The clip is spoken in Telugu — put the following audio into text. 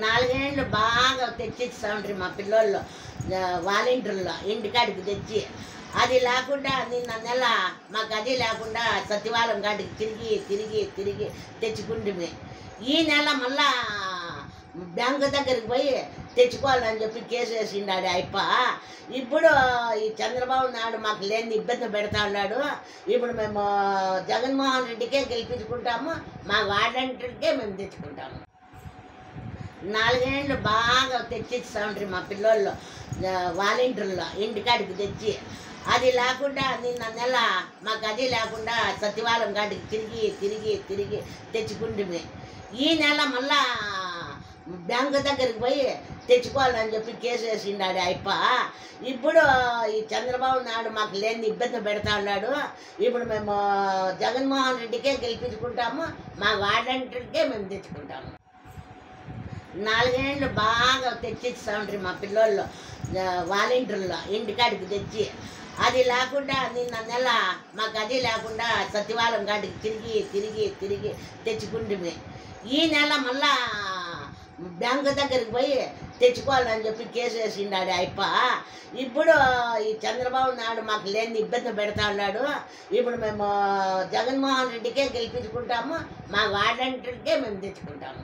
నాలుగేళ్ళు బాగా తెచ్చిస్తా ఉంటారు మా పిల్లోళ్ళు వాలంటీర్లో ఇంటికాడికి తెచ్చి. అది లేకుండా నిన్న నెల మాకు అది లేకుండా సచివాలయం కాడికి తిరిగి తిరిగి తిరిగి తెచ్చుకుంటుమే. ఈ నెల మళ్ళా బ్యాంకు దగ్గరికి పోయి తెచ్చుకోవాలని చెప్పి కేసు వేసిండాడు అయ్యప్ప. ఇప్పుడు ఈ చంద్రబాబు నాయుడు మాకు లేని ఇబ్బంది పెడతా ఉన్నాడు. ఇప్పుడు మేము జగన్మోహన్ రెడ్డికే గెలిపించుకుంటాము, మా వాలంటీర్కే మేము తెచ్చుకుంటాము. నాలుగేళ్ళు బాగా తెచ్చిస్తా ఉంటారు మా పిల్లోళ్ళు వాలంటీర్లో ఇంటికాడికి తెచ్చి. అది లేకుండా నిన్న నెల మాకు అది లేకుండా సచివాలయం కాడికి తిరిగి తిరిగి తిరిగి తెచ్చుకుంటుమే. ఈ నెల మళ్ళా బ్యాంకు దగ్గరికి పోయి తెచ్చుకోవాలని చెప్పి కేసు వేసిండాడు అయ్యప్ప. ఇప్పుడు ఈ చంద్రబాబు నాయుడు మాకు లేని ఇబ్బంది పెడతా ఉన్నాడు. ఇప్పుడు మేము జగన్మోహన్ రెడ్డికే గెలిపించుకుంటాము, మా వాలంటీర్కే మేము తెచ్చుకుంటాము. నాలుగేళ్ళు బాగా తెచ్చిస్తా ఉంటారు మా పిల్లోళ్ళు వాలంటీర్లో ఇంటికాడికి తెచ్చి. అది లేకుండా నిన్న నెల మాకు అది లేకుండా సచివాలయం కాడికి తిరిగి తిరిగి తిరిగి తెచ్చుకుంటుమే. ఈ నెల మళ్ళా బ్యాంకు దగ్గరికి పోయి తెచ్చుకోవాలని చెప్పి కేసు వేసిండాడు అయ్యప్ప. ఇప్పుడు ఈ చంద్రబాబు నాయుడు మాకు లేని ఇబ్బంది పెడతా ఉన్నాడు. ఇప్పుడు మేము జగన్మోహన్ రెడ్డికే గెలిపించుకుంటాము, మా వాలంటీర్కే మేము తెచ్చుకుంటాము.